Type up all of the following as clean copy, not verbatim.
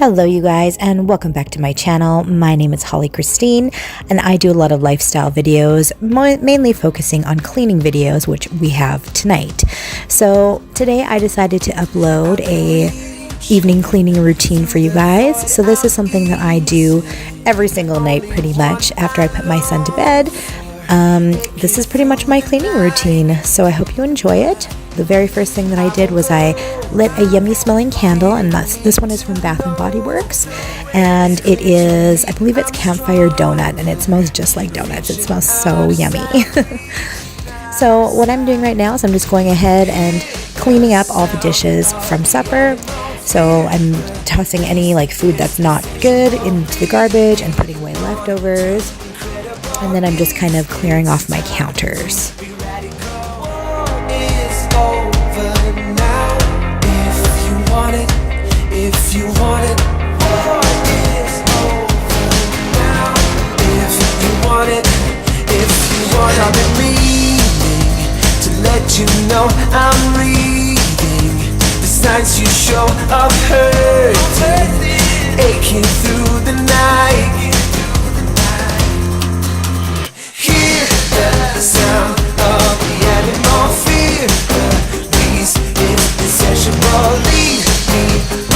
Hello you guys, and welcome back to my channel. My name is Holly Christine and I do a lot of lifestyle videos, mainly focusing on cleaning videos, which we have tonight. So today I decided to upload a evening cleaning routine for you guys. So this is something that I do every single night pretty much after I put my son to bed. This is pretty much my cleaning routine, so I hope you enjoy it. The very first thing that I did was I lit a yummy smelling candle, and this one is from Bath & Body Works, and it is, I believe it's campfire donut, and it smells just like donuts. It smells so yummy. So what I'm doing right now is I'm just going ahead and cleaning up all the dishes from supper. So I'm tossing any food that's not good into the garbage and putting away leftovers. And then I'm just kind of clearing off my counters. If you want it, war is over now. If you want it, I've been reading to let you know I'm reading the signs you show of hurting, aching through the night. Hear the sound of the animal fear. Release is insatiable. Lead me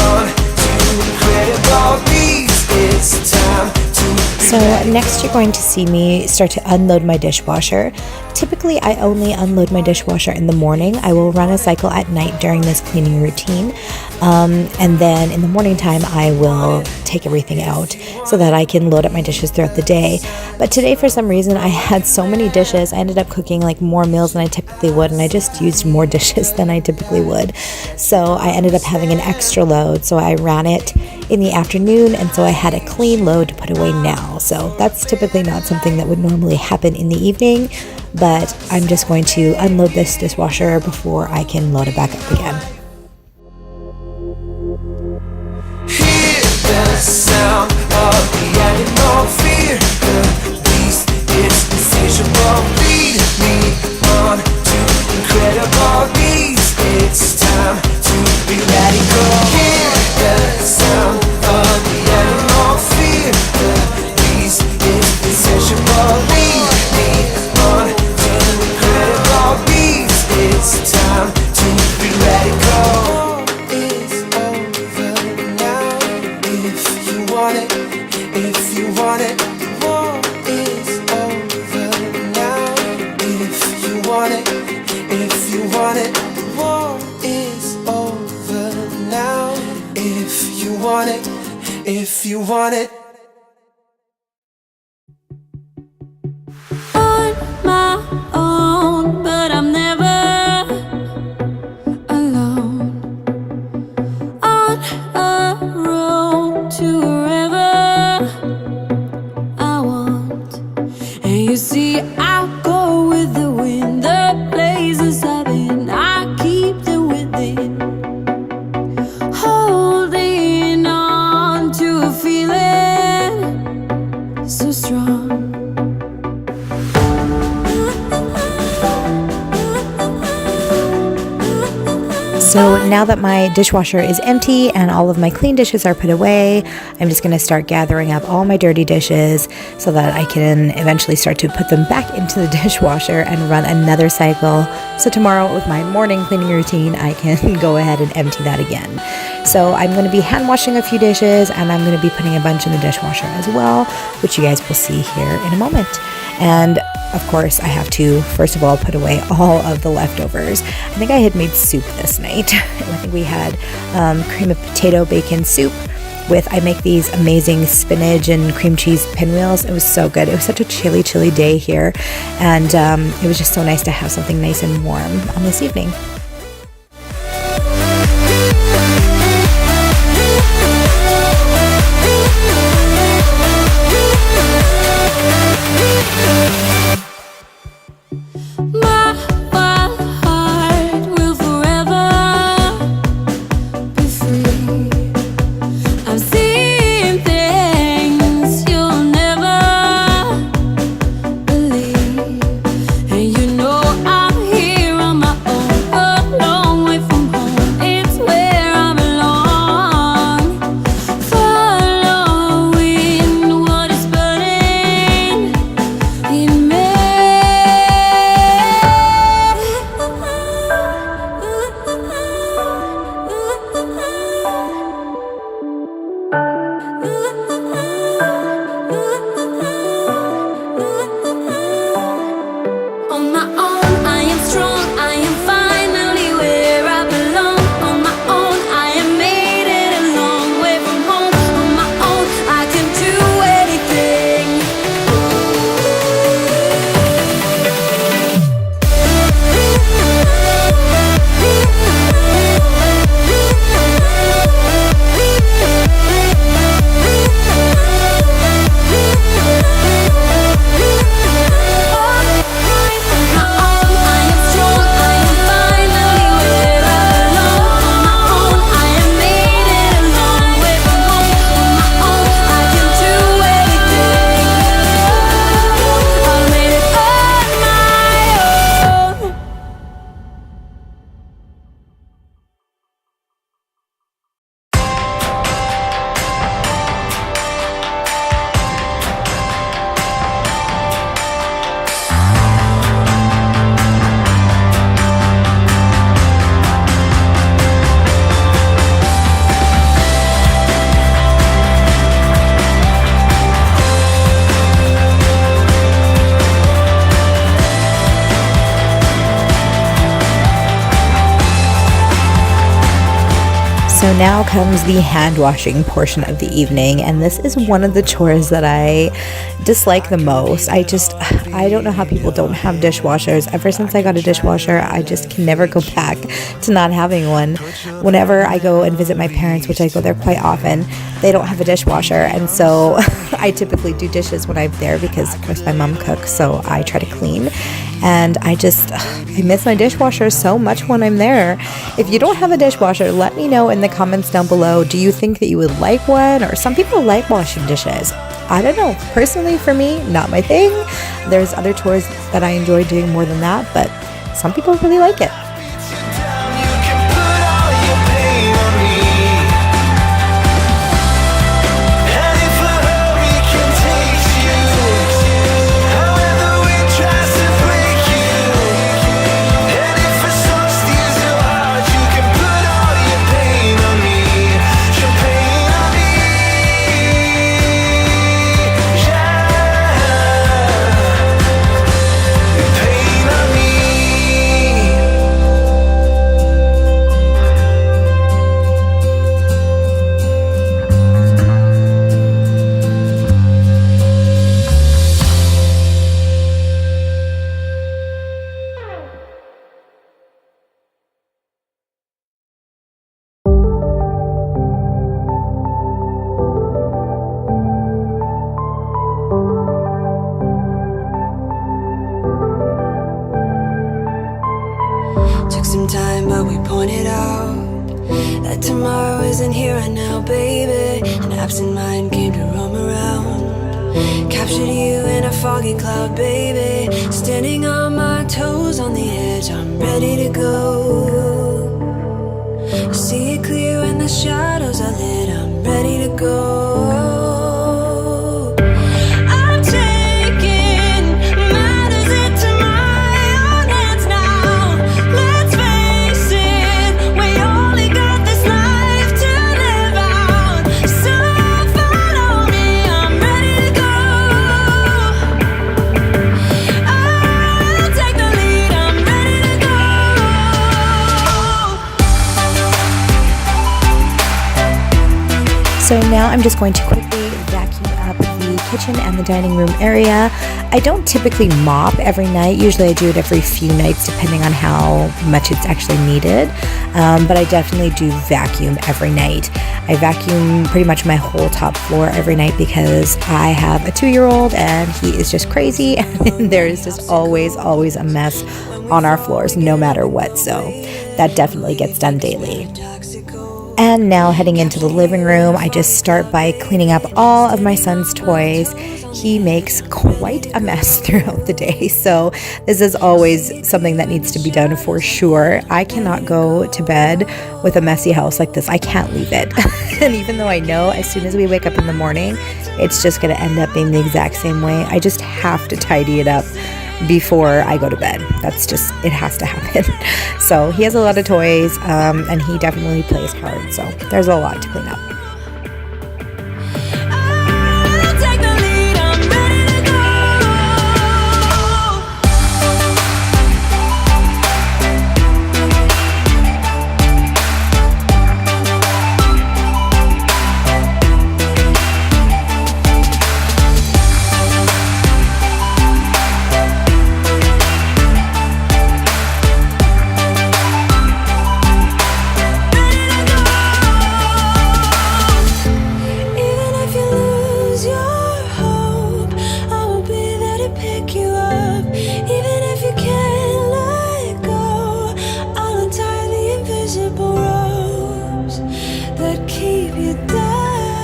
on to incredible beats. It's time to. So next you're going to see me start to unload my dishwasher. Typically I only unload my dishwasher in the morning. I will run a cycle at night during this cleaning routine. And then in the morning time I will take everything out so that I can load up my dishes throughout the day. But today for some reason I had so many dishes. I ended up cooking more meals than I typically would, and I just used more dishes than I typically would. So I ended up having an extra load, so I ran it in the afternoon, and so I had a clean load to put away now. So that's typically not something that would normally happen in the evening, but I'm just going to unload this dishwasher before I can load it back up again. Hear the sound of the animal fear. The beast is insatiable. Lead me on to incredible beats. It's time to be radical. Hear the sound of the animal fear. The beast is insatiable. Lead me on to incredible beats. It's time to be radical. If you want it, the war is over now. If you want it, the war is over now. If you want it. On my own, but I'm never alone. On a road to wherever I want. And you see, I go with the wind. The places I've been, I keep them within. Holding on to a feeling so strong. So now that my dishwasher is empty and all of my clean dishes are put away, I'm just going to start gathering up all my dirty dishes so that I can eventually start to put them back into the dishwasher and run another cycle. So tomorrow with my morning cleaning routine, I can go ahead and empty that again. So I'm going to be hand washing a few dishes, and I'm going to be putting a bunch in the dishwasher as well, which you guys will see here in a moment. And of course, I have to, first of all, put away all of the leftovers. I think I had made soup this night. I think we had cream of potato bacon soup with, I make these amazing spinach and cream cheese pinwheels. It was so good. It was such a chilly day here. And it was just so nice to have something nice and warm on this evening. And you know I'm here on my own. now comes the hand washing portion of the evening, and this is one of the chores that I dislike the most. I don't know how people don't have dishwashers. Ever since I got a dishwasher, I just can never go back to not having one. Whenever I go and visit my parents, which I go there quite often, they don't have a dishwasher, and so I typically do dishes when I'm there because of course my mom cooks, so I try to clean. And I miss my dishwasher so much when I'm there. If you don't have a dishwasher, let me know in the comments down below. Do you think that you would like one? Or some people like washing dishes. I don't know. Personally, for me, not my thing. There's other chores that I enjoy doing more than that, but some people really like it. Took some time, but we pointed out that tomorrow isn't here right now, baby. An absent mind came to roam around, captured you in a foggy cloud, baby. Standing on my toes on the edge, I'm ready to go. I see it clear when the shadows are lit, I'm ready to go. So now I'm just going to quickly vacuum up the kitchen and the dining room area. I don't typically mop every night. Usually I do it every few nights depending on how much it's actually needed. But I definitely do vacuum every night. I vacuum pretty much my whole top floor every night because I have a 2-year-old and he is just crazy and there is just always a mess on our floors no matter what. So that definitely gets done daily. And now heading into the living room, I just start by cleaning up all of my son's toys. He makes quite a mess throughout the day, so this is always something that needs to be done for sure. I cannot go to bed with a messy house like this. I can't leave it. And even though I know as soon as we wake up in the morning, it's just going to end up being the exact same way, I just have to tidy it up before I go to bed. It has to happen. So he has a lot of toys, and he definitely plays hard, so there's a lot to clean up.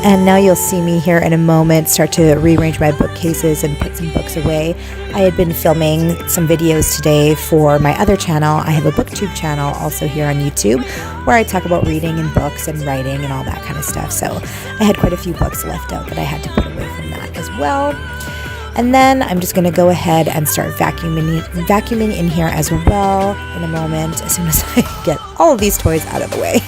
And now you'll see me here in a moment start to rearrange my bookcases and put some books away. I had been filming some videos today for my other channel. I have a BOOKTUBE channel also here on YouTube where I talk about reading and books and writing and all that kind of stuff. So I had quite a few books left out that I had to put away from that as well. And then I'm just going to go ahead and start vacuuming in here as well in a moment as soon as I get all of these toys out of the way.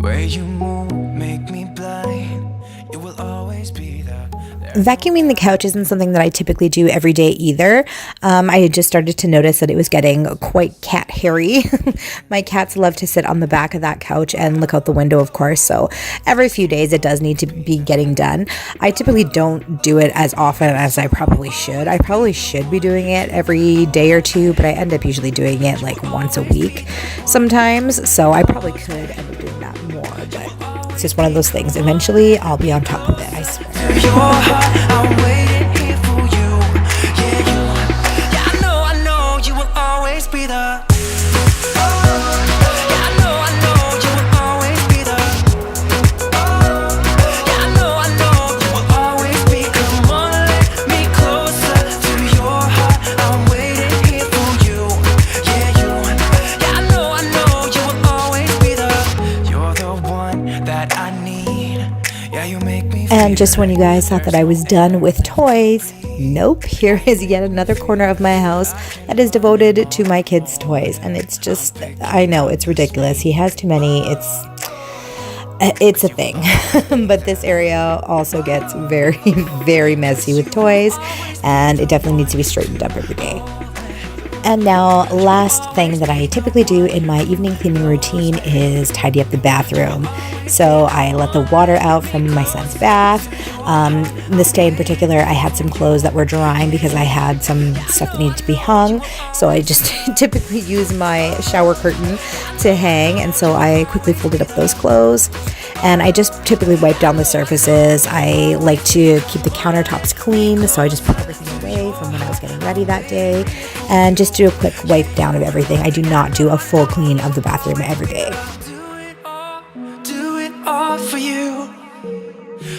way you move make me blind. You will always be there. Vacuuming the couch isn't something that I typically do every day either. I just started to notice that it was getting quite cat hairy. My cats love to sit on the back of that couch and look out the window, of course. So every few days it does need to be getting done. I typically don't do it as often as I probably should. I probably should be doing it every day or two, but I end up usually doing it like once a week sometimes. So I probably could end up doing that more, but it's just one of those things. Eventually I'll be on top of it, I swear. Your heart, I'm waiting here for you. Yeah, I know, you will always be the. Yeah, I know, you will always be the. Yeah, I know, you will always be. Come on, let me closer to your heart. I'm waiting here for you. Yeah, I know, you will always be the. You're the one that I need. Yeah, you make me. And just when you guys thought that I was done with toys, nope, here is yet another corner of my house that is devoted to my kids' toys. And it's just, I know, it's ridiculous. He has too many. It's a thing. But this area also gets very, very messy with toys, and it definitely needs to be straightened up every day. And now, last thing that I typically do in my evening cleaning routine is tidy up the bathroom. So I let the water out from my son's bath. This day in particular, I had some clothes that were drying because I had some stuff that needed to be hung. So I just typically use my shower curtain to hang. And so I quickly folded up those clothes. And I just typically wipe down the surfaces. I like to keep the countertops clean. So I just put everything away from when I was getting ready that day. And just do a quick wipe down of everything. I do not do a full clean of the bathroom every day. Do it all for you.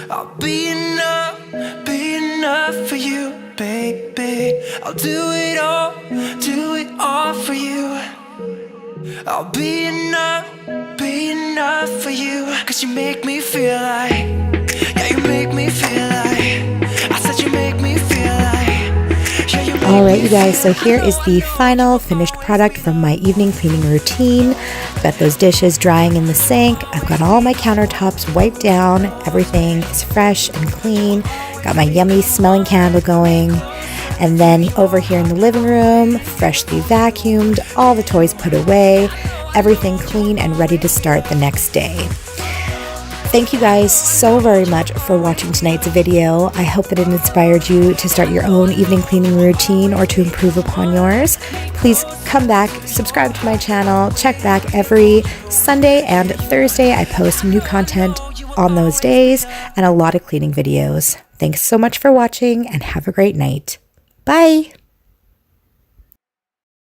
I'll be enough for you, baby. I'll do it all for you. I'll be enough for you. 'Cause you make me feel like, yeah, you make me feel like, I said you make me feel like, yeah, you make me. Alright you guys, so here is the final finished product from my evening cleaning routine. I've got those dishes drying in the sink. I've got all my countertops wiped down. Everything is fresh and clean. Got my yummy smelling candle going. And then over here in the living room, freshly vacuumed, all the toys put away, everything clean and ready to start the next day. Thank you guys so very much for watching tonight's video. I hope that it inspired you to start your own evening cleaning routine or to improve upon yours. Please come back, subscribe to my channel, check back every Sunday and Thursday. I post new content on those days and a lot of cleaning videos. Thanks so much for watching and have a great night. Bye!